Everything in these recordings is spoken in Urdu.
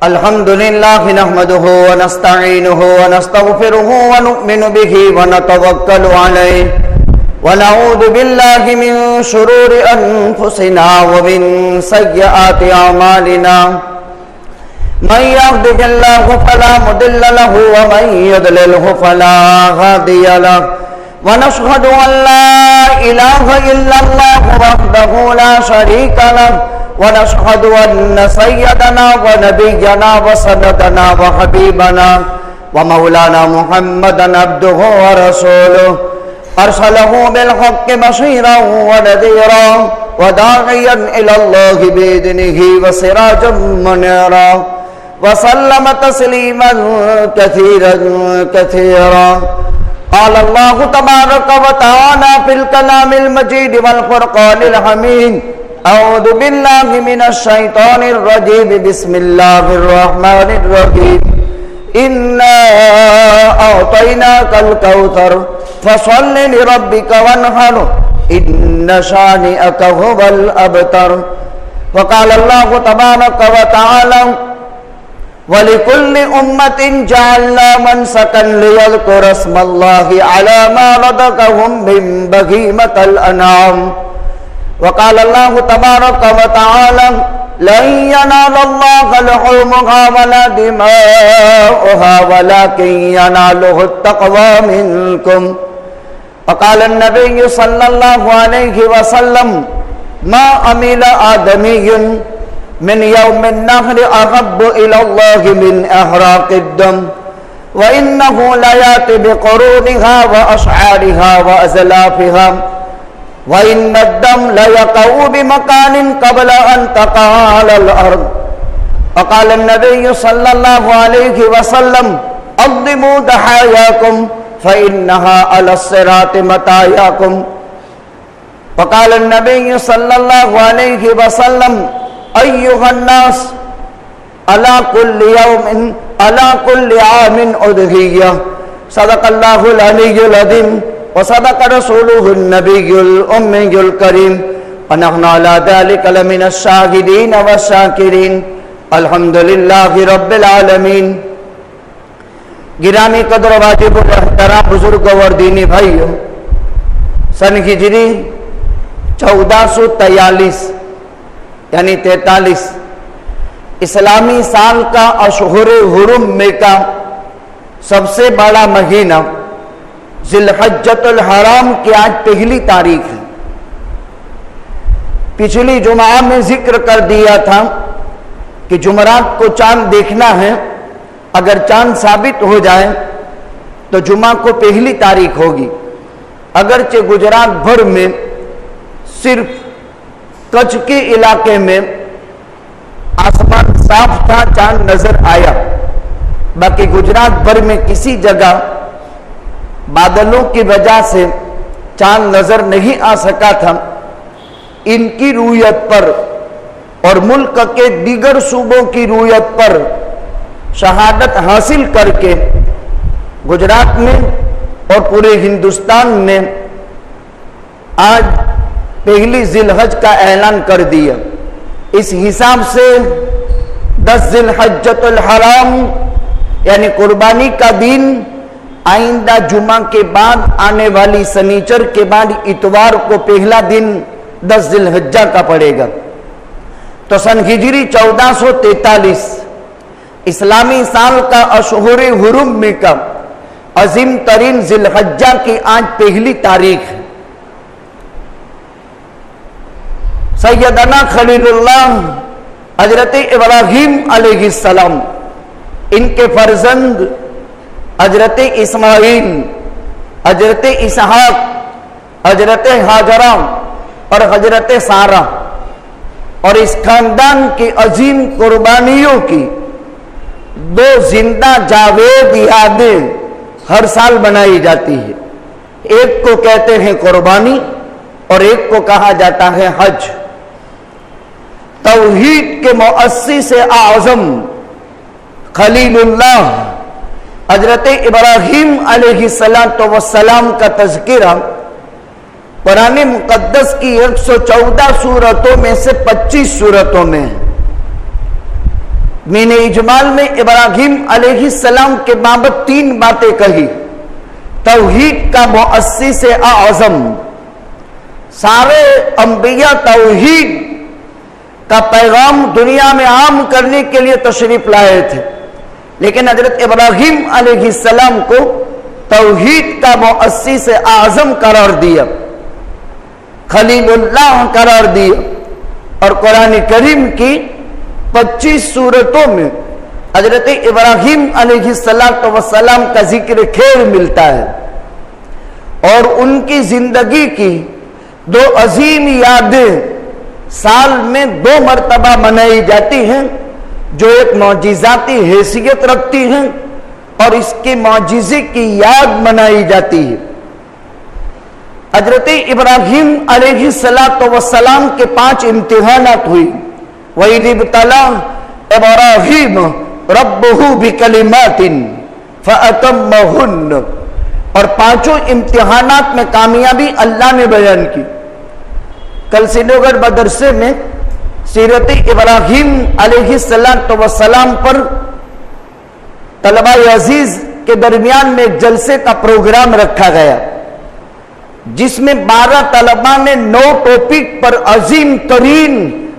الحمد لله نحمده ونستعينه ونستغفره ونؤمن به ونتوكل عليه ونعوذ بالله من شرور أنفسنا ومن سيئات أعمالنا من يهده الله فلا مضل له ومن يضلله فلا هادي له ونشهد أن لا إله إلا الله وحده لا شريك له ونشهد أن سيدنا ونبينا وسندنا وحبيبنا ومولانا محمدا عبده ورسوله أرسله بالحق بشيرا ونذيرا وداعيا إلى الله بإذنه وسراجا منيرا وسلم تسليما كثيرا كثيرا. قال الله تبارك وتعالى في الكلام المجيد والفرقان الحميد: أعوذ بالله من الشيطان الرجيم بسم الله الرحمن الرحيم. إنا أعطيناك الكوثر فصل لربك وانحر إن شانئك هو الأبتر. وقال الله تبارك وتعالى: وَلِكُلِّ أُمَّةٍ جَعَلْنَا مَنْسَكًا لِيَذْكُرُوا اسْمَ اللَّهِ عَلَى مَا رَزَقَهُم مِّن بَهِيمَةِ الْأَنْعَامِ. وقال الله تبارك وتعالى: لن ينال الله لحومها ولا دماؤها ولكن يناله التقوى منكم. وقال النبي صلى الله عليه وسلم: ما عمل آدمي من يوم النهر أحب إلى الله من إحراق الدم وإنه ليأتي بقرونها وأشعارها وأزلافها وإن الدم ليقع بمكان قبل أن تقع على الأرض. وقال النبي صلى الله عليه وسلم: أقدموا ضحاياكم فإنها على الصراط مطاياكم. وقال النبي صلى الله عليه وسلم: أيها الناس على كل يوم على كل عام أضحية. صدق الله العلي العظيم وصدق رسوله النبي الأمي الكريم ونحن على ذلك لمن الشاهدين والشاكرين. الحمد لله رب العالمین. گرامی قدر واجب احترام بزرگ اور دینی بھائیو، سن ہجری 1443 یعنی 43 اسلامی سال کا اشہر حرم میں کا سب سے بڑا مہینہ ذی الحجۃ الحرام کی آج پہلی تاریخ ہے. پچھلی جمعہ میں ذکر کر دیا تھا کہ جمعرات کو چاند دیکھنا ہے، اگر چاند ثابت ہو جائے تو جمعہ کو پہلی تاریخ ہوگی. اگرچہ گجرات بھر میں صرف کچھ کے علاقے میں آسمان صاف تھا، چاند نظر آیا، باقی گجرات بھر میں کسی جگہ بادلوں کی وجہ سے چاند نظر نہیں آ سکا تھا. ان کی رویت پر اور ملک کے دیگر صوبوں کی رویت پر شہادت حاصل کر کے گجرات میں اور پورے ہندوستان میں آج پہلی ذی الحج کا اعلان کر دیا. اس حساب سے 10 ذی الحجۃ الحرام یعنی قربانی کا دن آئندہ جمعہ کے بعد آنے والی سنیچر کے بعد اتوار کو پہلا دن 10 ذی الحجہ کا پڑے گا. تو سن ہجری 1443 اسلامی سال کا اشہر حرم میں کا عظیم ترین ذی الحجہ کی آج پہلی تاریخ ہے. سیدنا خلیل اللہ حضرت ابراہیم علیہ السلام، ان کے فرزند حضرت اسماعیل، حضرت اسحاق، حضرت ہاجرہ اور حضرت سارہ، اور اس خاندان کی عظیم قربانیوں کی 2 زندہ جاوید یادیں ہر سال بنائی جاتی ہے. ایک کو کہتے ہیں قربانی اور ایک کو کہا جاتا ہے حج. توحید کے مؤسس اعظم خلیل اللہ حضرت ابراہیم علیہ السلام کا تذکرہ قرآن مقدس کی 114 سورتوں میں سے 25 سورتوں میں ہے. میں نے اجمال میں ابراہیم علیہ السلام کے بابت 3 باتیں کہی. توحید کا مؤسس اعظم، سارے انبیاء توحید کا پیغام دنیا میں عام کرنے کے لیے تشریف لائے تھے، لیکن حضرت ابراہیم علیہ السلام کو توحید کا مؤسس اعظم قرار دیا، خلیل اللہ قرار دیا. اور قرآن کریم کی 25 سورتوں میں حضرت ابراہیم علیہ السلام کا ذکر خیر ملتا ہے، اور ان کی زندگی کی 2 عظیم یادیں سال میں 2 مرتبہ منائی جاتی ہیں، جو ایک معجزاتی حیثیت رکھتی ہیں اور اس کے معجزے کی یاد منائی جاتی ہے. حضرت ابراہیم علیہ السلام کے 5 امتحانات ہوئی. وَإِذِ ابْتَلَىٰ إِبْرَاهِيمَ رَبُّهُ بِكَلِمَاتٍ فَأَتَمَّهُنَّ، اور 5 امتحانات میں کامیابی اللہ نے بیان کی. کل سینو گڑھ مدرسے میں سیرت ابراہیم علیہ السلام پر طلبہ عزیز کے درمیان میں ایک جلسے کا پروگرام رکھا گیا، جس میں 12 طلبہ نے 9 ٹاپک پر عظیم ترین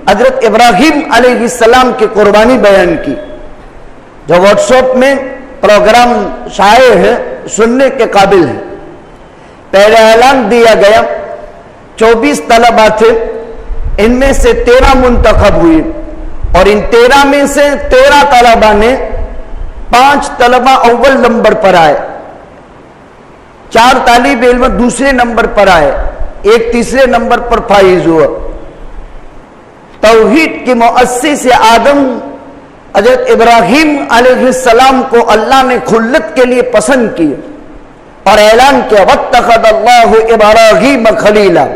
حضرت ابراہیم علیہ السلام کی قربانی بیان کی. جو واٹس ایپ میں پروگرام شائع ہے، سننے کے قابل ہے. پہلے اعلان دیا گیا، 24 طلبہ تھے، ان میں سے 13 منتخب ہوئے، اور ان 13 میں سے 13 طلبہ نے 5 طلبہ اول نمبر پر آئے، 4 طالب علم دوسرے نمبر پر آئے، 1 تیسرے نمبر پر فائز ہوا. توحید کے مؤسس آدم حضرت ابراہیم علیہ السلام کو اللہ نے خلت کے لیے پسند کیا اور اعلان کیا وَاتَّخَذَ اللَّهُ إِبْرَاهِيمَ خَلِيلًا،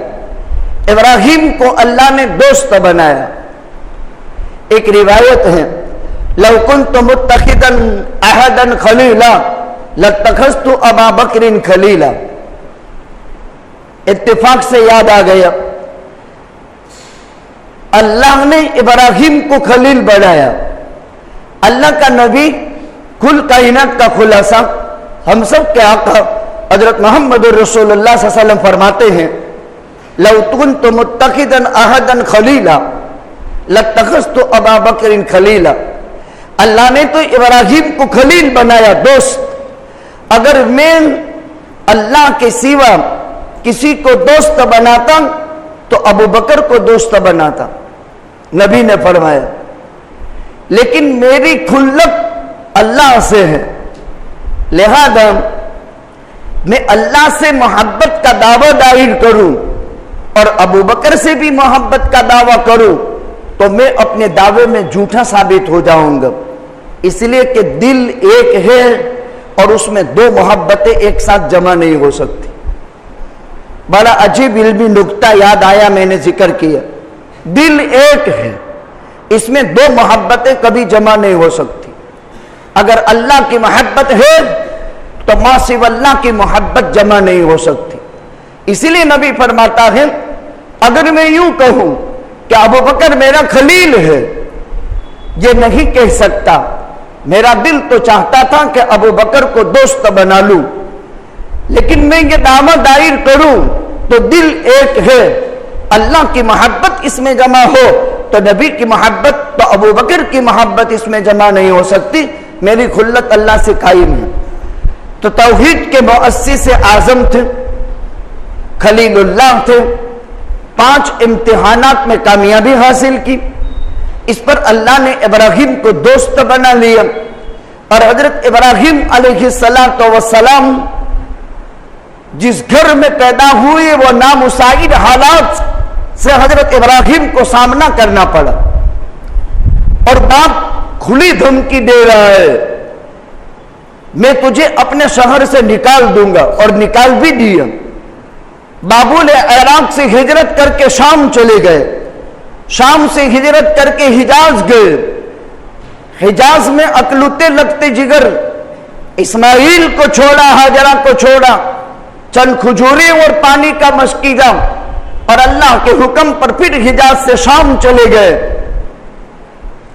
ابراہیم کو اللہ نے دوست بنایا. ایک روایت ہے لَوْ كُنْتُ مُتَّخِذًا أَحَدًا خَلِيلًا لَاتَّخَذْتُ أَبَا بَكْرٍ خَلِيلًا. اتفاق سے یاد آ گیا، اللہ نے ابراہیم کو خلیل بنایا. اللہ کا نبی، کل کائنات کا خلاصہ، ہم سب کے آقا حضرت محمد رسول اللہ صلی اللہ علیہ وسلم فرماتے ہیں لو كنت متخذا احدا خلیلا لاتخذت ابا بکر خلیلا. اللہ نے تو ابراہیم کو خلیل بنایا، دوست. اگر میں اللہ کے سوا کسی کو دوست بناتا تو ابو بکر کو دوست بناتا. نبی نے فرمایا لیکن میری خلت اللہ سے ہے، لہذا میں اللہ سے محبت کا دعویٰ دائر کروں اور ابو بکر سے بھی محبت کا دعویٰ کروں تو میں اپنے دعوے میں جھوٹا ثابت ہو جاؤں گا. اس لیے کہ دل ایک ہے اور اس میں 2 محبتیں ایک ساتھ جمع نہیں ہو سکتی. بڑا عجیب علمی نکتہ یاد آیا، میں نے ذکر کیا. دل ایک ہے، اس میں 2 محبتیں کبھی جمع نہیں ہو سکتی. اگر اللہ کی محبت ہے تو ما سوى اللہ کی محبت جمع نہیں ہو سکتی. اسی لیے نبی فرماتا ہے اگر میں یوں کہوں کہ ابو بکر میرا خلیل ہے، یہ نہیں کہہ سکتا. میرا دل تو چاہتا تھا کہ ابو بکر کو دوست بنا لوں، لیکن میں یہ دعویٰ دائر کروں تو دل ایک ہے. اللہ کی محبت اس میں جمع ہو تو نبی کی محبت، تو ابو بکر کی محبت اس میں جمع نہیں ہو سکتی. میری خلت اللہ سے قائم ہے. تو توحید کے مؤسس اعظم تھے، خلیل اللہ تھے. 5 امتحانات میں کامیابی حاصل کی. اس پر اللہ نے ابراہیم کو دوست بنا لیا، اور حضرت ابراہیم علیہ السلام جس گھر میں پیدا ہوئے وہ نامساعد حالات سے حضرت ابراہیم کو سامنا کرنا پڑا. اور باپ کھلی دھمکی دے رہا ہے میں تجھے اپنے شہر سے نکال دوں گا، اور نکال بھی دیا. بابو نے عراق سے ہجرت کر کے شام چلے گئے، شام سے ہجرت کر کے حجاز گئے. حجاز میں اکلوتے لگتے جگر اسماعیل کو چھوڑا، ہاجرہ کو چھوڑا، چند کھجوریں اور پانی کا مشکیزہ، اور اللہ کے حکم پر پھر حجاز سے شام چلے گئے.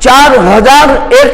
4001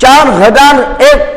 4001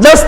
10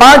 5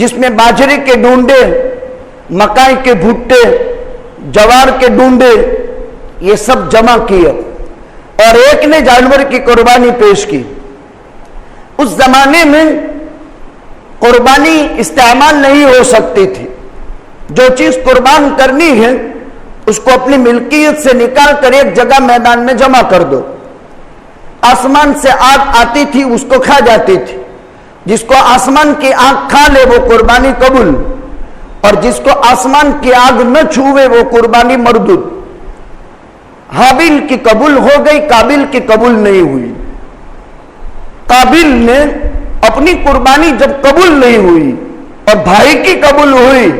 جس میں باجرے کے ڈونڈے، مکائی کے بھٹے، جوار کے ڈونڈے، یہ سب جمع کیا اور ایک نے جانور کی قربانی پیش کی۔ اس زمانے میں قربانی استعمال نہیں ہو سکتی تھی، جو چیز قربان کرنی ہے اس کو اپنی ملکیت سے نکال کر ایک جگہ میدان میں جمع کر دو۔ آسمان سے آگ آتی تھی، اس کو کھا جاتی تھی، جس کو آسمان کی آگ کھا لے وہ قربانی قبول، اور جس کو آسمان کی آگ نہ چھوئے وہ قربانی مردود۔ حابیل کی قبول ہو گئی، قابیل کی قبول نہیں ہوئی۔ قابیل نے اپنی قربانی جب قبول نہیں ہوئی اور بھائی کی قبول ہوئی،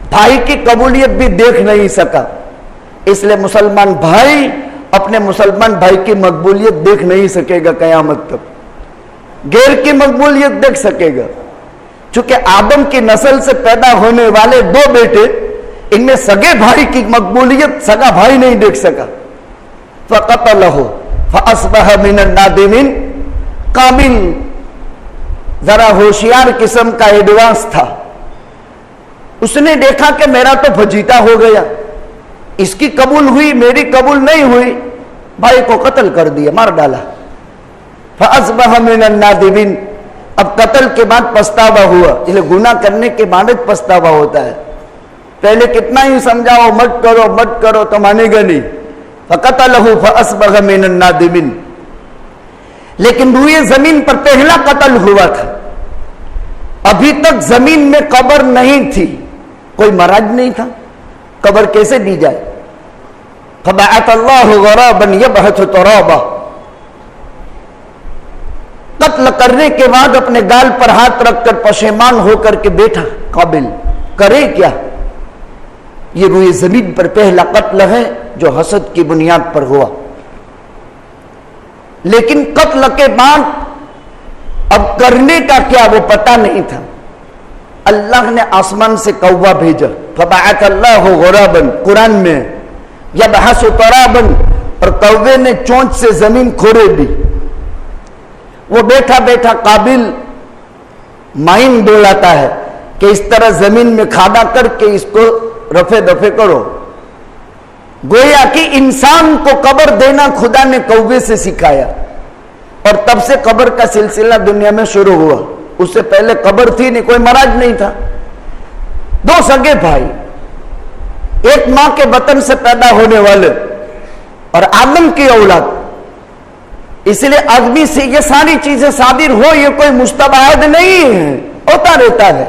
بھائی کی قبولیت بھی دیکھ نہیں سکا، اس لیے مسلمان بھائی اپنے مسلمان بھائی کی مقبولیت دیکھ نہیں سکے گا قیامت تک، غیر کی مقبولیت دیکھ سکے گا۔ چونکہ آدم کی نسل سے پیدا ہونے والے دو بیٹے، ان میں سگے بھائی کی مقبولیت سگا بھائی نہیں دیکھ سکا۔ فَقَتَلَهُ فَأَصْبَحَ مِنَ النَّادِمِينَ۔ قابل ذرا ہوشیار قسم کا ایڈوانس تھا، اس نے دیکھا کہ میرا تو فجیتا ہو گیا، اس کی قبول ہوئی میری قبول نہیں ہوئی، بھائی کو قتل کر دیا، مار ڈالا۔ فَأَصْبَحَ مِنَ النَّادِمِينَ۔ اب قتل کے بعد پچھتاوا ہوا، اس لیے گناہ کرنے کے بعد پچھتاوا ہوتا ہے۔ پہلے کتنا ہی سمجھاؤ مت کرو مت کرو تو مانے گا نہیں۔ فَقَتَلَهُ فَأَصْبَحَ مِنَ النَّادِمِينَ۔ لیکن روئے زمین پر پہلا قتل ہوا تھا، ابھی تک زمین میں قبر نہیں تھی، کوئی مراج نہیں تھا، قبر کیسے دی جائے؟ فَبَعَثَ اللَّهُ غُرَابًا يَبْحَثُ تُرَابًا۔ قتل کرنے کے بعد اپنے گال پر ہاتھ رکھ کر پشیمان ہو کر کے بیٹھا قابل، کرے کیا؟ یہ روئے زمین پر پہلا قتل ہے جو حسد کی بنیاد پر ہوا۔ لیکن قتل کے بعد اب کرنے کا کیا وہ پتہ نہیں تھا۔ اللہ نے آسمان سے کوہ بھیجا، فبعث اللہ غرابا، قرآن میں یبحث ترابا، اور کوے نے چونچ سے زمین کھوڑے دی۔ وہ بیٹھا بیٹھا قابل مائن دوڑاتا ہے کہ اس طرح زمین میں کھادا کر کے اس کو رفع دفع کرو۔ گویا کہ انسان کو قبر دینا خدا نے کوے سے سکھایا، اور تب سے قبر کا سلسلہ دنیا میں شروع ہوا۔ اس سے پہلے قبر تھی نہیں، کوئی مراج نہیں تھا۔ دو سگے بھائی، ایک ماں کے بطن سے پیدا ہونے والے اور آدم کی اولاد، اس لیے آدمی سے یہ ساری چیزیں صادر ہو، یہ کوئی مستبعد نہیں ہے، ہوتا رہتا ہے۔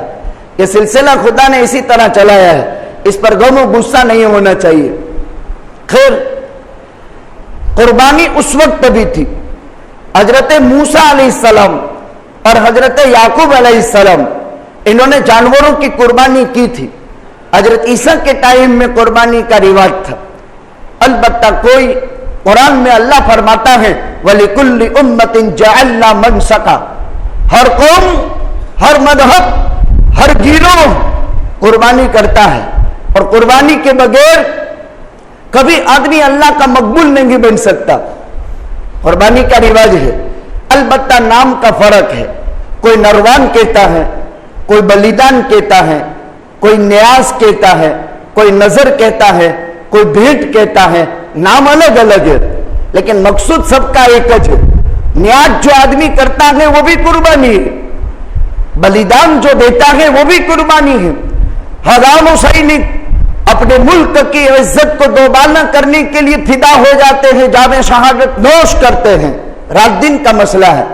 یہ سلسلہ خدا نے اسی طرح چلایا ہے، اس پر غم و غصہ نہیں ہونا چاہیے۔ خیر، قربانی اس وقت بھی تھی، حضرت موسیٰ علیہ السلام اور حضرت یعقوب علیہ السلام انہوں نے جانوروں کی قربانی کی تھی۔ حضرت عیسیٰ کے ٹائم میں قربانی کا رواج تھا، البتہ کوئی قرآن میں اللہ فرماتا ہے وَلِكُلِّ أُمَّةٍ جَعَلْنَا مَنْسَكًا، ہر قوم، ہر مذہب، ہر گروہ قربانی کرتا ہے، اور قربانی کے بغیر کبھی آدمی اللہ کا مقبول نہیں بن سکتا۔ قربانی کا رواج ہے، البتہ نام کا فرق ہے، کوئی نروان کہتا ہے، کوئی بلیدان کہتا ہے، کوئی نیاز کہتا ہے، کوئی نظر کہتا ہے، کوئی بھیٹ کہتا ہے، نام الگ الگ ہے، لیکن مقصود سب کا ایک ہے۔ نیاز جو آدمی کرتا ہے وہ بھی قربانی ہے، بلیدان جو دیتا ہے وہ بھی قربانی ہے۔ ہزاروں سینک اپنے ملک کی عزت کو دوبالا کرنے کے لیے فدا ہو جاتے ہیں، جام شہادت نوش کرتے ہیں، رات دن کا مسئلہ ہے۔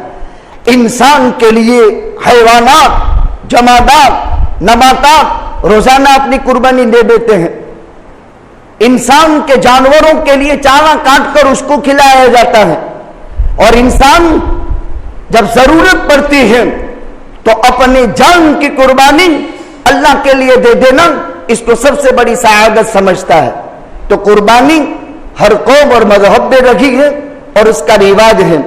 انسان کے لیے حیوانات، جمادات، نباتات روزانہ اپنی قربانی دے دیتے ہیں۔ انسان کے جانوروں کے لیے چارہ کاٹ کر اس کو کھلایا جاتا ہے، اور انسان جب ضرورت پڑتی ہے تو اپنی جان کی قربانی اللہ کے لیے دے دینا اس کو سب سے بڑی سعادت سمجھتا ہے۔ تو قربانی ہر قوم اور مذہب میں رکھی ہے اور اس کا رواج ہے۔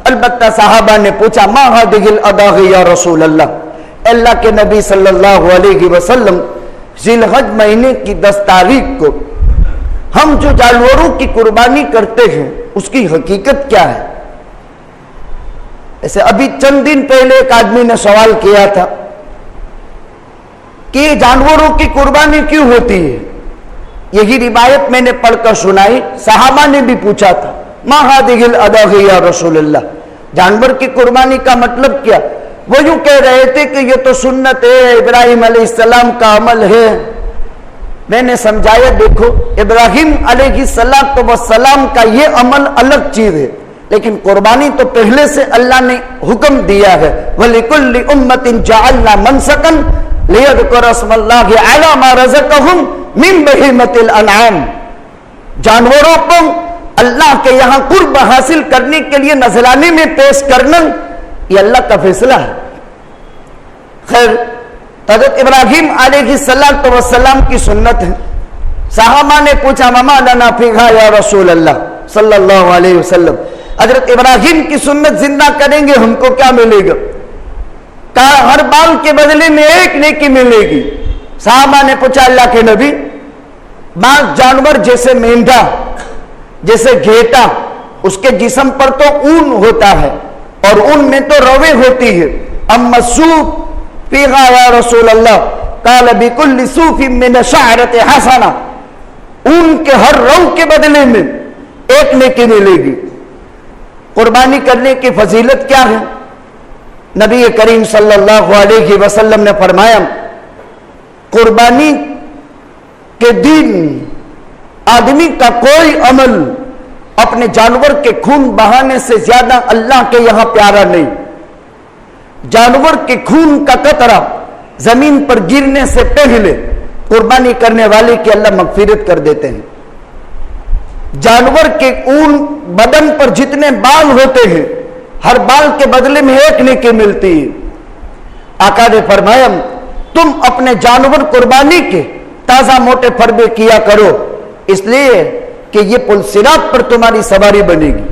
البتہ صحابہ نے پوچھا ما هذه الاضاحی یا رسول اللہ، اللہ کے نبی صلی اللہ علیہ وسلم، ذی الحج مہینے کی 10 تاریخ کو ہم جو جانوروں کی قربانی کرتے ہیں اس کی حقیقت کیا ہے؟ ایسے ابھی چند دن پہلے ایک آدمی نے سوال کیا تھا کہ یہ جانوروں کی قربانی کیوں ہوتی ہے؟ یہی روایت میں نے پڑھ کر سنائی. صحابہ نے بھی پوچھا تھا ما هذه الاضحیہ یا رسول اللہ، جانور کی قربانی کا مطلب کیا؟ وہ یوں کہہ رہے تھے کہ یہ تو سنت ہے، ابراہیم علیہ السلام کا عمل ہے. میں نے سمجھایا دیکھو ابراہیم علیہ السلام کا یہ عمل الگ چیز ہے، لیکن قربانی تو پہلے سے اللہ نے حکم دیا ہے. وَلِكُلِّ أُمَّةٍ جَعَلْنَا مَنْسَكًا لِيَذْكُرَ اسْمَ اللَّهِ عَلَى مَا رَزَقَهُمْ مِنْ بَهِيمَةِ الْأَنْعَامِ. جانوروں کو اللہ کے یہاں قرب حاصل کرنے کے لیے نذرانے میں پیش کرنا یہ اللہ کا فیصلہ ہے. خیر، حضرت ابراہیم علیہ السلام کی سنت ہے. صحابہ نے پوچھا مما لنا فیہا یا رسول اللہ صلی اللہ علیہ وسلم، حضرت ابراہیم کی سنت زندہ کریں گے ہم کو کیا ملے گا؟ کہا ہر بال کے بدلے میں ایک نیکی ملے گی. صحابہ نے پوچھا اللہ کے نبی، بعض جانور جیسے مینڈا، جیسے گھیٹا، اس کے جسم پر تو اون ہوتا ہے اور اون میں تو روے ہوتی ہے، اما السوف فیہا یا رسول اللہ قال بکل صوف من شعرۃ حسنہ، اون کے ہر رو کے بدلے میں ایک نیکی ملے گی. قربانی کرنے کی فضیلت کیا ہے؟ نبی کریم صلی اللہ علیہ وسلم نے فرمایا قربانی کے دن آدمی کا کوئی عمل اپنے جانور کے خون بہانے سے زیادہ اللہ کے یہاں پیارا نہیں. جانور کے خون کا قطرہ زمین پر گرنے سے پہلے قربانی کرنے والے کی اللہ مغفرت کر دیتے ہیں. جانور کے اون بدن پر جتنے بال ہوتے ہیں ہر بال کے بدلے میں ایک نیکی ملتی ہے. آقا نے فرمایا تم اپنے جانور قربانی کے تازہ موٹے فربے کیا کرو، اس لیے کہ یہ پل صراط پر تمہاری سواری بنے گی.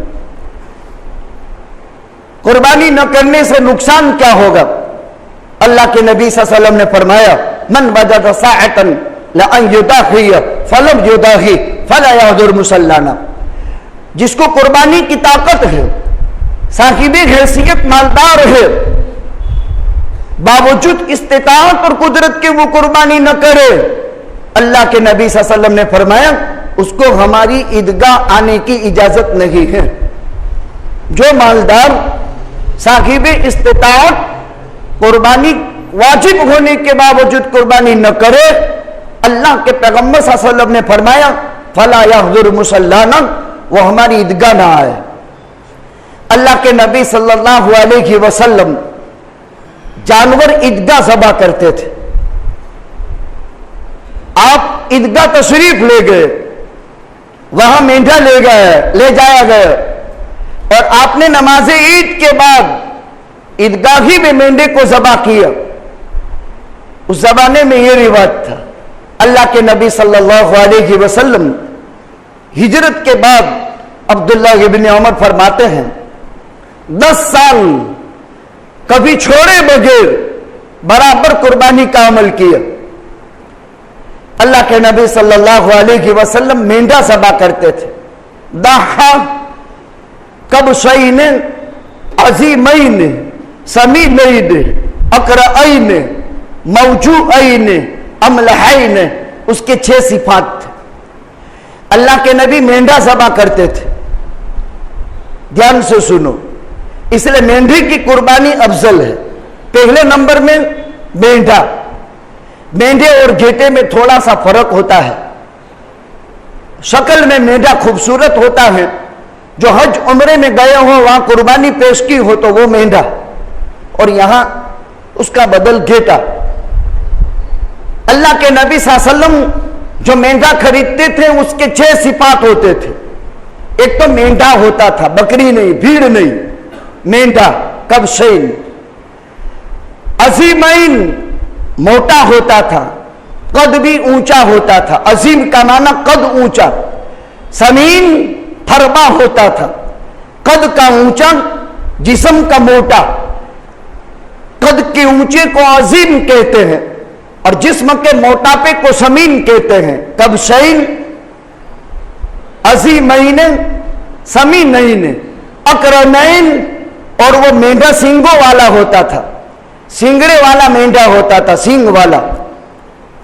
قربانی نہ کرنے سے نقصان کیا ہوگا؟ اللہ کے نبی صلی اللہ علیہ وسلم نے فرمایا من وجد ساعة لأن يضحي فلم يضحي فلا يحضر مصلانا. جس کو قربانی کی طاقت ہے، صاحب حیثیت مالدار ہے، باوجود استطاعت اور قدرت کے وہ قربانی نہ کرے، اللہ کے نبی صلی اللہ علیہ وسلم نے فرمایا اس کو ہماری عیدگاہ آنے کی اجازت نہیں ہے. جو مالدار صاحب استطاعت قربانی واجب ہونے کے باوجود قربانی نہ کرے، اللہ کے پیغمبر صلی اللہ علیہ وسلم نے فرمایا فلا یحضر مصلانا، وہ ہماری عیدگاہ نہ آئے. اللہ کے نبی صلی اللہ علیہ وسلم جانور عیدگاہ ذبح کرتے تھے. آپ عیدگاہ تشریف لے گئے، وہاں مینڈا لے جایا گیا اور آپ نے نماز عید کے بعد عیدگاہ ہی میں مینڈے کو ذبح کیا. اس زمانے میں یہ روایت تھا. اللہ کے نبی صلی اللہ علیہ وسلم ہجرت کے بعد عبداللہ ابن عمر فرماتے ہیں 10 سال کبھی چھوڑے بغیر برابر قربانی کا عمل کیا. اللہ کے نبی صلی اللہ علیہ وسلم مینڈا ذبح کرتے تھے. ضحى کبشین عظیمین سمینین اقرعین موجوعین املحین، اس کے 6 صفات تھے. اللہ کے نبی مینڈا ذبح کرتے تھے. دھیان سے سنو، اس لیے مینڈے کی قربانی افضل ہے. پہلے نمبر میں مینڈا. مینڈے اور گھیٹے میں تھوڑا سا فرق ہوتا ہے. شکل میں مینڈا خوبصورت ہوتا ہے، جو حج عمرے میں گئے ہو وہاں قربانی پیش کی ہو تو وہ مینڈا، اور یہاں اس کا بدل گھیٹا. اللہ کے نبی صلی اللہ علیہ وسلم جو مینڈا خریدتے تھے اس کے 6 صفات ہوتے تھے. ایک تو مینڈا ہوتا تھا، بکری نہیں، بھیڑ نہیں، مینڈا کبشین. عظیمین موٹا ہوتا تھا، قد بھی اونچا ہوتا تھا. عظیم کا معنی قد اونچا. سمین تھربا ہوتا تھا، قد کا اونچا، جسم کا موٹا. قد کے اونچے کو عظیم کہتے ہیں اور جسم کے موٹاپے کو سمین کہتے ہیں. کبشین عظیمین سمینین اقرنین، اور وہ مینڈا سینگوں والا ہوتا تھا، سینگڑے والا مینڈا ہوتا تھا، سینگ والا.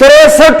63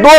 2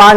5,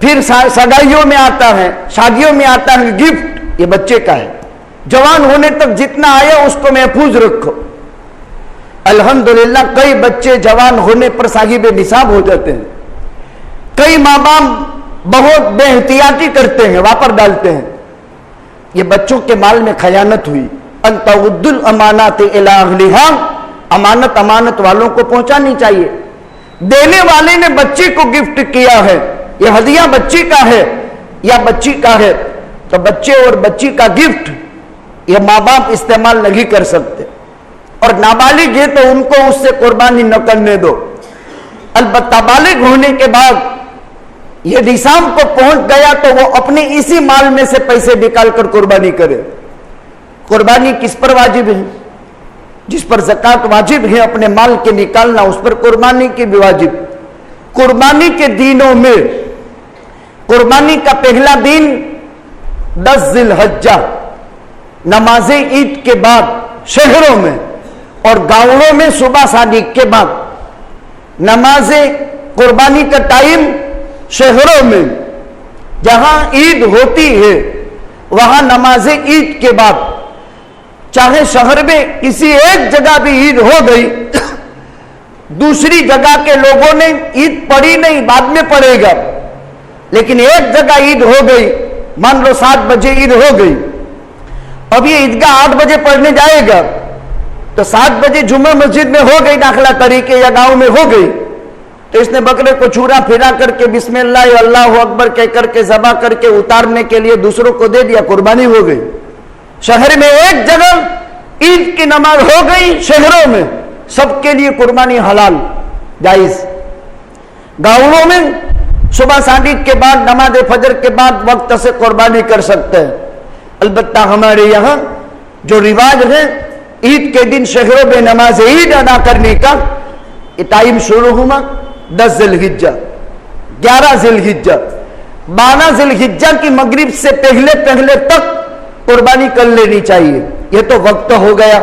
پھر سگائیوں میں آتا ہے, شادیوں میں آتا ہے گفٹ, یہ بچے کا ہے. جوان ہونے تک جتنا آیا اس کو محفوظ رکھو. الحمدللہ کئی بچے جوان ہونے پر صاحب نصاب ہو جاتے ہیں. کئی ماں باپ بہت بے احتیاطی کرتے ہیں, واپر ڈالتے ہیں. یہ بچوں کے مال میں خیانت ہوئی. ان تؤد الامانات الی اہلھا, امانت والوں کو پہنچانی چاہیے. دینے والے نے بچے کو گفٹ کیا ہے, یہ ہدیہ بچی کا ہے یا بچی کا ہے, تو بچے اور بچی کا گفٹ یہ ماں باپ استعمال نہیں کر سکتے. اور نابالغ ہے تو ان کو اس سے قربانی نہ کرنے دو. البتہ بالغ ہونے کے بعد یہ نصاب کو پہنچ گیا تو وہ اپنے اسی مال میں سے پیسے نکال کر قربانی کرے. قربانی کس پر واجب ہے؟ جس پر زکوٰۃ واجب ہے اپنے مال کے نکالنا, اس پر قربانی کی بھی واجب. قربانی کے دنوں میں قربانی کا پہلا دن 10 ذی الحجہ, نماز عید کے بعد شہروں میں اور گاؤں میں صبح صادق کے بعد. نماز قربانی کا ٹائم شہروں میں جہاں عید ہوتی ہے وہاں نماز عید کے بعد. چاہے شہر میں کسی ایک جگہ بھی عید ہو گئی, دوسری جگہ کے لوگوں نے عید پڑھی نہیں, بعد میں پڑھے گا, لیکن ایک جگہ عید ہو گئی, مان لو 7 بجے عید ہو گئی, اب یہ عیدگاہ 8 بجے پڑھنے جائے گا تو 7 بجے جمعہ مسجد میں ہو گئی داخلہ طریقے یا گاؤں میں ہو گئی, تو اس نے بکرے کو چھوڑا پھرا کر کے بسم اللہ اللہ اکبر کہہ کر کے ذبح کر کے اتارنے کے لیے دوسروں کو دے دیا, قربانی ہو گئی. شہر میں ایک جگہ عید کی نماز ہو گئی, شہروں میں سب کے لیے قربانی حلال جائز. گاؤں میں صبح صادق کے بعد نماز فجر کے بعد وقت سے قربانی کر سکتے ہیں. البتہ ہمارے یہاں جو رواج ہے عید کے دن شہروں میں نماز عید ادا کرنے کا, یہ ٹائم شروع ہوا 10 ذی الحجہ, 11 ذی الحجہ, 12 ذی الحجہ کی مغرب سے پہلے تک قربانی کر لینی چاہیے. یہ تو وقت ہو گیا.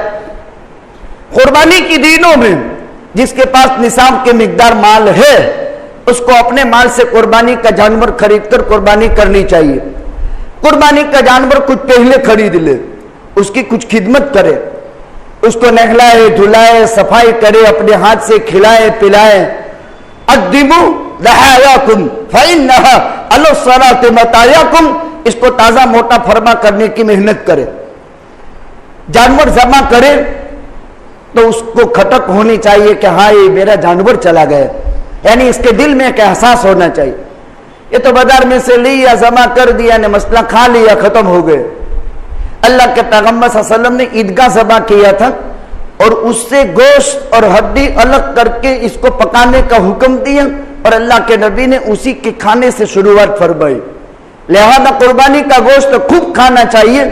قربانی کی دنوں میں جس کے پاس نصاب کے مقدار مال ہے اس کو اپنے مال سے قربانی کا جانور خرید کر قربانی کرنی چاہیے. قربانی کا جانور کچھ پہلے خرید لے, اس کی کچھ خدمت کرے, اس کو نہلائے دھلائے صفائی کرے, اپنے ہاتھ سے کھلائے پلائے. قدموا ضحاياكم فإنها على الصلاة مطاياكم, اس کو تازہ موٹا فرما کرنے کی محنت کرے. جانور ذبح کرے تو اس کو کھٹک ہونی چاہیے کہ ہاں یہ میرا جانور چلا گیا, یعنی اس کے دل میں ایک احساس ہونا چاہیے. یہ تو بازار میں سے لیا ذبح کر دیا نے مسئلہ کھا لیا ختم ہو گئے. اللہ کے پیغمبر صلی اللہ علیہ وسلم نے عیدگاہ ذبح کیا تھا اور اس سے گوشت اور ہڈی الگ کر کے اس کو پکانے کا حکم دیا, اور اللہ کے نبی نے اسی کے کھانے سے شروعات فرمائی. لہذا قربانی کا گوشت خوب کھانا چاہیے.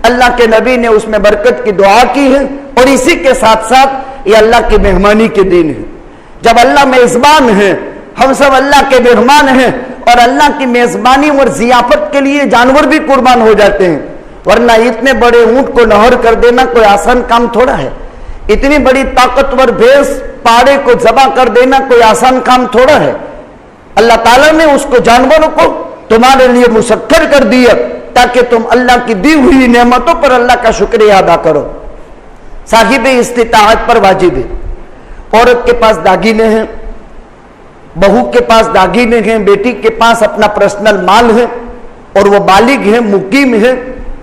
اللہ کے نبی نے اس میں برکت کی دعا کی ہے, اور اسی کے ساتھ ساتھ یہ اللہ کی مہمانی کے دن ہے. جب اللہ میزبان ہے, ہم سب اللہ کے مہمان ہیں, اور اللہ کی میزبانی اور ضیافت کے لیے جانور بھی قربان ہو جاتے ہیں. ورنہ اتنے بڑے اونٹ کو نہر کر دینا کوئی آسان کام تھوڑا ہے. اتنی بڑی طاقتور بھینس پاڑے کو ذبح کر دینا کوئی آسان کام تھوڑا ہے. اللہ تعالیٰ نے اس کو جانوروں کو تمہارے لیے مسخر کر دیا تاکہ تم اللہ کی دی ہوئی نعمتوں پر اللہ کا شکریہ ادا کرو. صاحب استطاعت پر واجب ہے. عورت کے پاس داگینے ہیں, بہو کے پاس داگینے ہیں, بیٹی کے پاس اپنا پرسنل مال ہے, اور وہ بالغ ہیں, مقیم ہیں,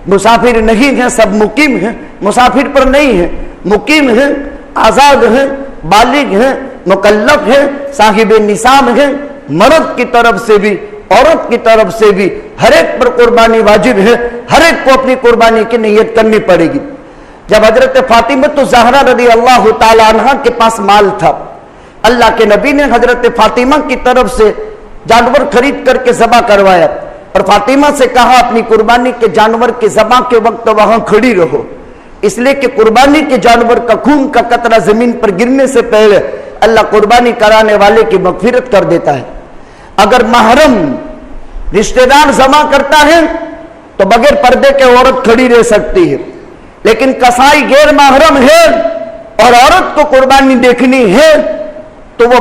مسافر نہیں ہیں. سب مقیم ہیں, مسافر پر نہیں ہیں, مقیم ہیں, آزاد ہیں, بالغ ہیں, مکلف ہیں, صاحب نصاب ہیں. مرد کی طرف سے بھی عورت کی طرف سے بھی ہر ایک پر قربانی واجب ہے. ہر ایک کو اپنی قربانی کی نیت کرنی پڑے گی. جب حضرت فاطمہ زہرا رضی اللہ تعالی عنہ کے پاس مال تھا, اللہ کے نبی نے حضرت فاطمہ کی طرف سے جانور خرید کر کے ذبح کروایا, اور فاطمہ سے کہا اپنی قربانی کے جانور کے ذبح کے وقت وہاں کھڑی رہو, اس لیے کہ قربانی کے جانور کا خون کا قطرہ زمین پر گرنے سے پہلے اللہ قربانی کرانے والے کی مغفرت کر دیتا ہے. اگر محرم رشتہ دار ذبح کرتا ہے تو بغیر پردے کے عورت کھڑی رہ سکتی ہے, لیکن کسائی غیر محرم ہے اور عورت کو قربانی دیکھنی ہے تو وہ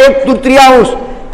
1/3,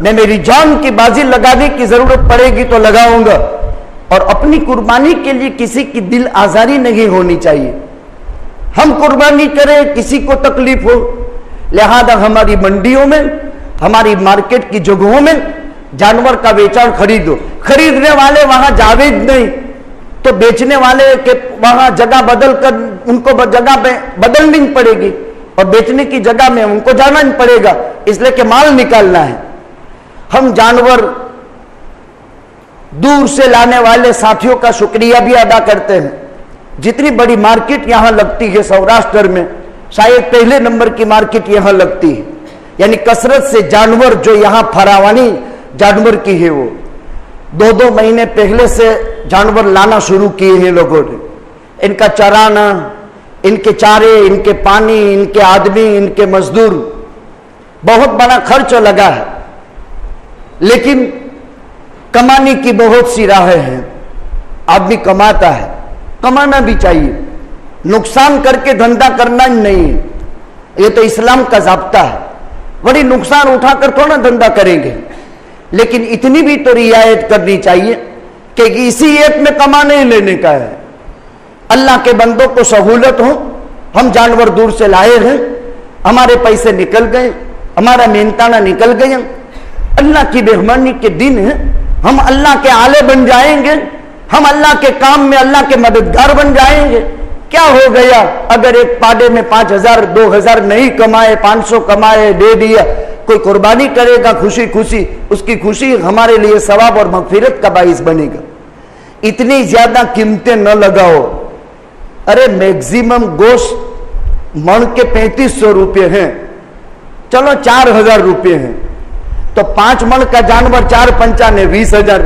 میں میری جان کی بازی لگانے کی ضرورت پڑے گی تو لگاؤں گا، اور اپنی قربانی کے لیے کسی کی دل آزاری نہیں ہونی چاہیے. ہم قربانی کریں کسی کو تکلیف ہو، لہذا ہماری منڈیوں میں، ہماری مارکیٹ کی جگہوں میں جانور کا بیچار خریدو. خریدنے والے وہاں جاوید نہیں تو بیچنے والے کے وہاں جگہ بدل کر ان کو جگہ بدلنی پڑے گی، اور بیچنے کی جگہ میں ان کو جانا پڑے گا، اس لیے کہ مال نکالنا ہے. ہم جانور دور سے لانے والے ساتھیوں کا شکریہ بھی ادا کرتے ہیں. جتنی بڑی مارکیٹ یہاں لگتی ہے سوراشٹر میں، شاید پہلے نمبر کی مارکیٹ یہاں لگتی ہے. یعنی کثرت سے جانور جو یہاں فراوانی جانور کی ہے، وہ 2 مہینے پہلے سے جانور لانا شروع کیے ہیں لوگوں نے. ان کا چرانا، ان کے چارے، ان کے پانی، ان کے آدمی، ان کے مزدور، بہت بڑا خرچ لگا ہے. لیکن کمانے کی بہت سی راہیں ہیں. آدمی کماتا ہے، کمانا بھی چاہیے، نقصان کر کے دھندا کرنا نہیں ہے. یہ تو اسلام کا ضابطہ ہے. بڑی نقصان اٹھا کر تھوڑا دھندا کریں گے، لیکن اتنی بھی تو رعایت کرنی چاہیے کہ اسی ایک میں کمانے لینے کا ہے. اللہ کے بندوں کو سہولت ہو. ہم جانور دور سے لائے ہیں، ہمارے پیسے نکل گئے، ہمارا محنتانہ نکل گیا. اللہ کی مہربانی کے دن ہے، ہم اللہ کے آلے بن جائیں گے، ہم اللہ کے کام میں اللہ کے مددگار بن جائیں گے. کیا ہو گیا اگر ایک پاڑے میں 5,000 2,000 نہیں کمائے، 500 کمائے، دے دیا؟ کوئی قربانی کرے گا خوشی خوشی، اس کی خوشی ہمارے لیے ثواب اور مغفرت کا باعث بنے گا. اتنی زیادہ قیمتیں نہ لگاؤ. ارے میکزیمم گوشت من کے 3500 روپے ہیں، چلو 4,000 روپے ہیں، تو 5 من کا جانور 4 پنچانے 20,000.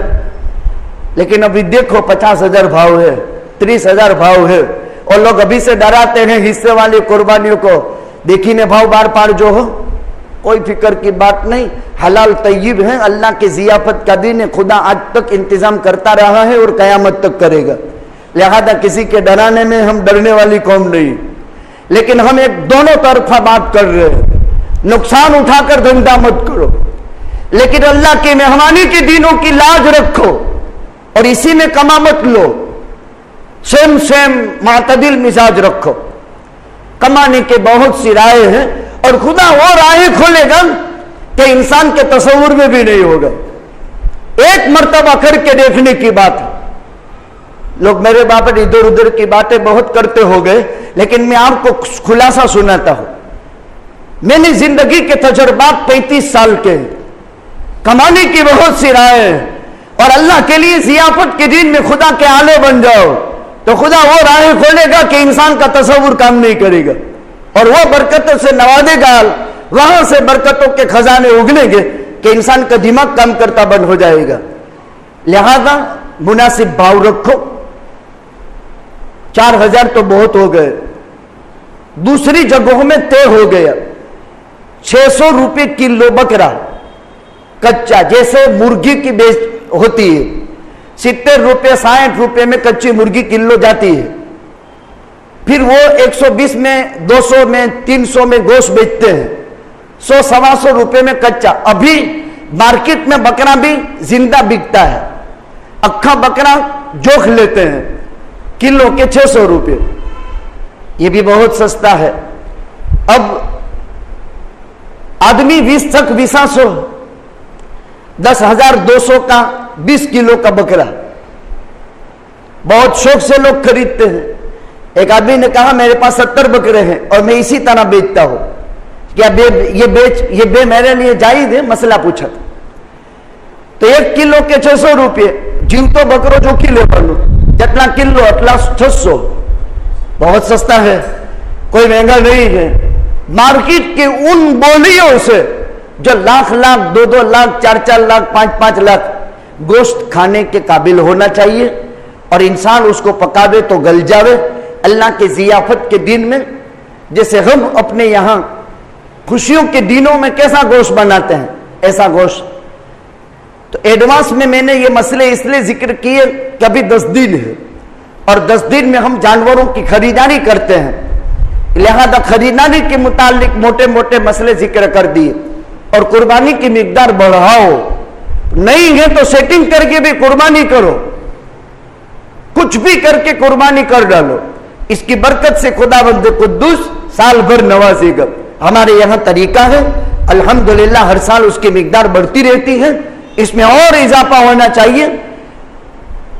لیکن ابھی دیکھو 50,000 بھاؤ ہے، 30,000 بھاؤ ہے، اور لوگ ابھی سے ڈراتے ہیں حصے والی قربانیوں کو. دیکھی نے بھاؤ بار پار جو ہو، کوئی فکر کی بات نہیں. حلال طیب ہے، اللہ کی ضیافت کا دن ہے. خدا آج تک انتظام کرتا رہا ہے اور قیامت تک کرے گا. لہذا کسی کے ڈرانے میں ہم ڈرنے والی قوم نہیں. لیکن ہم ایک دونوں طرفہ بات کر رہے ہیں. نقصان اٹھا کر دھندا مت کرو، لیکن اللہ کی مہربانی کے دنوں کی لاج رکھو اور اسی میں کما مت لو. سیم معتدل مزاج رکھو. کمانے کے بہت سی راہیں ہیں، اور خدا وہ راہیں کھولے گا کہ انسان کے تصور میں بھی نہیں ہوگا. ایک مرتبہ کر کے دیکھنے کی بات ہے. لوگ میرے باپ ادھر ادھر کی باتیں بہت کرتے ہو گئے، لیکن میں آپ کو خلاصہ سناتا ہوں. میں نے زندگی کے تجربات 35 سال کے ہیں. کمانے کی بہت سی راہیں ہیں، اور اللہ کے لیے ضیافت کے دن میں خدا کے آلے بن جاؤ تو خدا وہ راہیں کھولے گا کہ انسان کا تصور کام نہیں کرے گا، اور وہ برکتوں سے نوازے گا. وہاں سے برکتوں کے خزانے اگلیں گے کہ انسان کا دماغ کام کرتا بند ہو جائے گا. لہذا مناسب بھاؤ رکھو. 4,000 تو بہت ہو گئے. دوسری جگہوں میں طے ہو گیا 600 روپے کلو بکرا کچا، جیسے مرغی کی بیچ ہوتی ہے. 70 روپے 60 روپے میں کچی مرغی کلو جاتی ہے. پھر وہ 120 میں 200 میں 300 میں گوشت بیچتے ہیں. 100-125 روپے میں کچا. ابھی مارکیٹ میں بکرا بھی زندہ بکتا ہے. اکھا بکرا جوخ لیتے ہیں کلو کے 600 روپے. یہ بھی بہت سستا ہے. اب آدمی 20 تک 200 10,200 کا 20 کلو کا بکرا بہت شوق سے لوگ خریدتے ہیں. ایک آدمی نے کہا میرے پاس 70 بکرے ہیں اور میں اسی طرح بیچتا ہوں، کیا یہ بے میرے لیے جائز ہے؟ مسئلہ پوچھا تھا. تو 1 کلو کے 600 روپے. جیو تو بکرو جو کلو بنو جتنا کلو اٹلا 600. بہت سستا ہے، کوئی مہنگا نہیں ہے. مارکیٹ کے ان بولیوں سے جو لاکھ 2 لاکھ 4 لاکھ 5 لاکھ گوشت کھانے کے قابل ہونا چاہیے، اور انسان اس کو پکاوے تو گل جاوے. اللہ کے ضیافت کے دن میں جیسے ہم اپنے یہاں خوشیوں کے دنوں میں کیسا گوشت بناتے ہیں ایسا گوشت. تو ایڈوانس میں نے یہ مسئلے اس لیے ذکر کیے کہ ابھی 10 دن ہے، اور 10 دن میں ہم جانوروں کی خریداری کرتے ہیں. لہذا خریداری کے متعلق موٹے موٹے مسئلے ذکر کر دیے. اور قربانی کی مقدار بڑھاؤ. نہیں ہے تو سیٹنگ کر کے بھی قربانی کرو, کچھ بھی کر کے قربانی کر ڈالو. اس کی برکت سے خداوند قدوس سال بھر نوازے گا. ہمارے یہاں طریقہ ہے الحمدللہ ہر سال اس کی مقدار بڑھتی رہتی ہے. اس میں اور اضافہ ہونا چاہیے.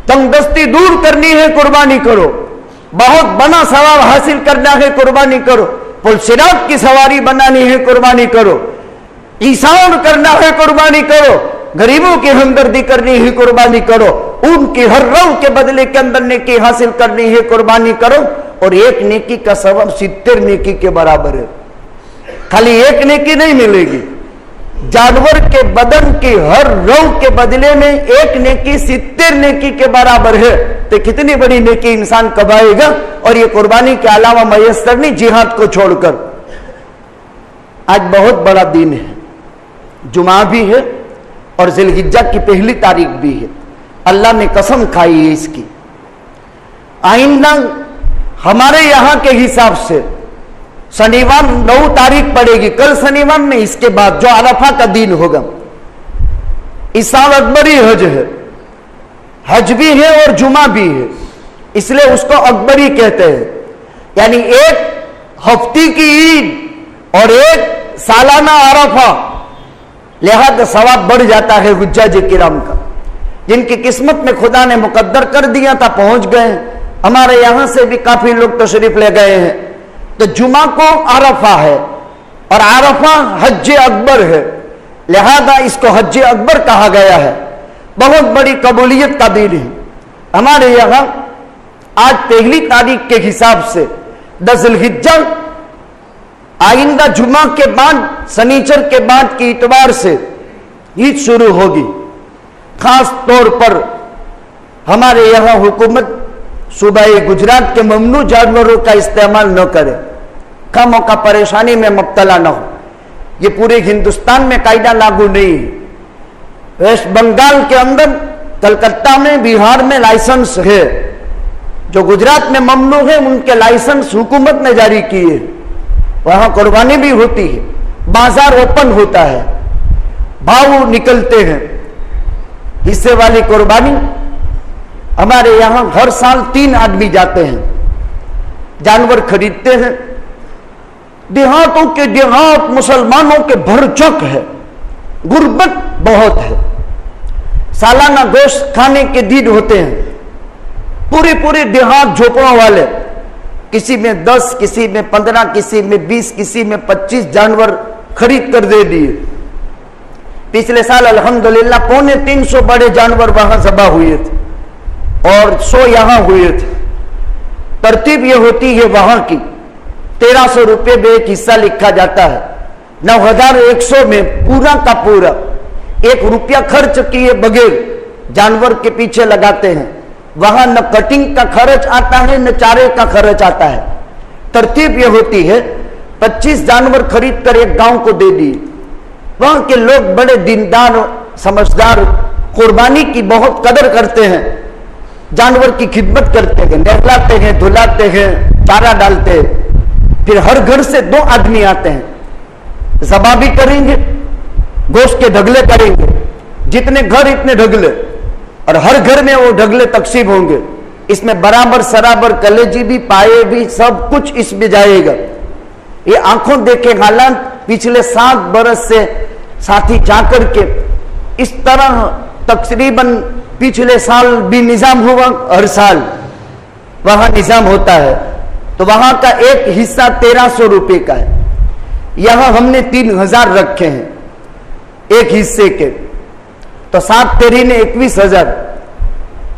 تنگ دستی دور کرنی ہے قربانی کرو. بہت بڑا ثواب حاصل کرنا ہے قربانی کرو. پل صراط کی سواری بنانی ہے قربانی کرو. ایثار کرنا ہے قربانی کرو. غریبوں کی ہمدردی کرنی ہے قربانی کرو. ان کی ہر رو کے بدلے کے اندر نیکی حاصل کرنی ہے قربانی کرو. اور ایک نیکی کا ثواب 70 نیکی کے برابر ہے. خالی ایک نیکی نہیں ملے گی, جانور کے بدن کی ہر رو کے بدلے میں ایک نیکی 70 نیکی کے برابر ہے. تو کتنی بڑی نیکی انسان کمائے گا. اور یہ قربانی کے علاوہ میسر نہیں, جہاد کو چھوڑ کر. آج بہت بڑا دن ہے, جمعہ بھی ہے اور ذی الحجہ کی پہلی تاریخ بھی ہے. اللہ نے قسم کھائی ہے اس کی. آئندہ ہمارے یہاں کے حساب سے شنیوار 9 تاریخ پڑے گی. کل شنیوار نہیں, اس کے بعد جو عرفہ کا دن ہوگا. اس سال اکبری حج ہے, حج بھی ہے اور جمعہ بھی ہے, اس لیے اس کو اکبری کہتے ہیں. یعنی ایک ہفتے کی عید اور ایک سالانہ عرفہ, لہذا ثواب بڑھ جاتا ہے حجاج کرام کا. جن کی قسمت میں خدا نے مقدر کر دیا تھا پہنچ گئے. ہمارے یہاں سے بھی کافی لوگ تشریف لے گئے ہیں. تو جمعہ کو عرفہ ہے اور عرفہ حج اکبر ہے, لہذا اس کو حج اکبر کہا گیا ہے. بہت بڑی قبولیت کا دن ہے. ہمارے یہاں آج پہلی تاریخ کے حساب سے 10 ذی الحجہ آئندہ جمعہ کے بعد سنیچر کے بعد کی اتوار سے عید شروع ہوگی. خاص طور پر ہمارے یہاں حکومت صوبہ گجرات کے ممنوع جانوروں کا استعمال نہ کرے, خواہ موقع پریشانی میں مبتلا نہ ہو. یہ پورے ہندوستان میں قاعدہ لاگو نہیں ہے. ویسٹ بنگال کے اندر, کلکتہ میں, بہار میں لائسنس ہے. جو گجرات میں ممنوع ہے ان کے لائسنس حکومت نے جاری کیے. وہاں قربانی بھی ہوتی ہے, بازار اوپن ہوتا ہے, بھاؤ نکلتے ہیں. حصے والی قربانی ہمارے یہاں ہر سال 3 آدمی جاتے ہیں, جانور خریدتے ہیں. دیہاتوں کے دیہات مسلمانوں کے بھر چک ہے, غربت بہت ہے. سالانہ گوشت کھانے کے دن ہوتے ہیں. پورے دیہات جھوپڑوں والے, کسی میں 10, کسی میں 15, کسی میں 20, کسی میں 25 جانور خرید کر دے دیے. پچھلے سال الحمدللہ 350 بڑے جانور وہاں ذبح ہوئے تھے اور 100 یہاں ہوئے تھے. ترتیب یہ ہوتی ہے وہاں کی, 1300 روپے میں ایک حصہ لکھا جاتا ہے. 9100 میں پورا کا پورا 1 روپیہ خرچ کیے بغیر جانور کے پیچھے لگاتے ہیں. وہاں نہ کٹنگ کا خرچ آتا ہے نہ چارے کا خرچ آتا ہے. ترتیب یہ ہوتی ہے 25 جانور خرید کر ایک گاؤں کو دے دی. وہاں کے لوگ بڑے دیندار سمجھدار, قربانی کی بہت قدر کرتے ہیں. جانور کی خدمت کرتے ہیں, نہلاتے ہیں, دھلاتے ہیں, چارہ ڈالتے ہیں. پھر ہر گھر سے 2 آدمی آتے ہیں, ذبح بھی کریں گے, گوشت کے ڈھگلے کریں گے. جتنے گھر اتنے ڈھگلے, اور ہر گھر میں وہ ڈھگلے تقسیم ہوں گے. اس میں برابر سرابر کلیجی بھی, پائے بھی, سب کچھ اس میں جائے گا. یہ آنکھوں دیکھے حالات پچھلے 7 برس سے ساتھی جا کر کے اس طرح تقریباً پچھلے سال بھی نظام ہوا, ہر سال وہاں نظام ہوتا ہے. تو وہاں کا ایک حصہ 1300 روپے کا ہے. یہاں ہم نے 3000 رکھے ہیں ایک حصے کے, تو 7 تیری نے 21,000.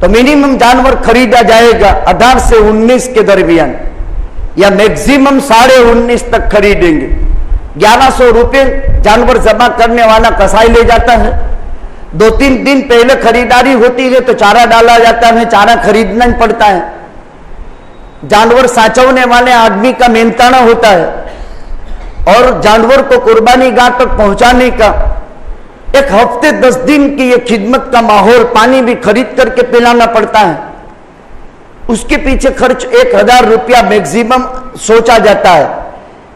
تو منیمم جانور خریدا جائے گا 18 سے 19 کے درمیان, یا میکسیمم 19.5 تک خریدیں گے. 1100 روپے جانور ذبح کرنے والا کسائی لے جاتا ہے. 2-3 دن پہلے خریداری ہوتی ہے تو چارہ ڈالا جاتا ہے, چارہ خریدنا ہی پڑتا ہے. جانور سانچونے والے آدمی کا محنتانہ ہوتا ہے, اور جانور کو قربانی گاہ تک پہنچانے کا 1 ہفتے 10 دن کی یہ خدمت کا ماحول, پانی بھی خرید کر کے پلانا پڑتا ہے. اس کے پیچھے خرچ 1000 روپیہ میکسیمم سوچا جاتا ہے.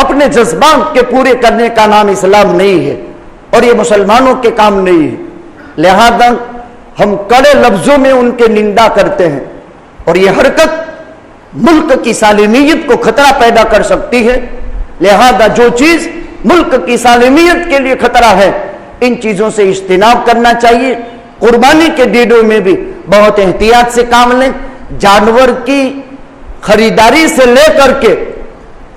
اپنے جذبات کے پورے کرنے کا نام اسلام نہیں ہے اور یہ مسلمانوں کے کام نہیں ہے. لہذا ہم کڑے لفظوں میں ان کے نندا کرتے ہیں اور یہ حرکت ملک کی سالمیت کو خطرہ پیدا کر سکتی ہے. لہذا جو چیز ملک کی سالمیت کے لیے خطرہ ہے ان چیزوں سے اجتناب کرنا چاہیے. قربانی کے ڈیڈوں میں بھی بہت احتیاط سے کام لیں. جانور کی خریداری سے لے کر کے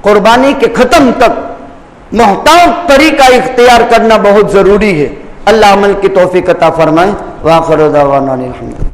قربانی کے ختم تک محتاط طریقہ اختیار کرنا بہت ضروری ہے. اللہ عمل کی توفیق عطا فرمائے. وآخر دعوانا الحمد للہ.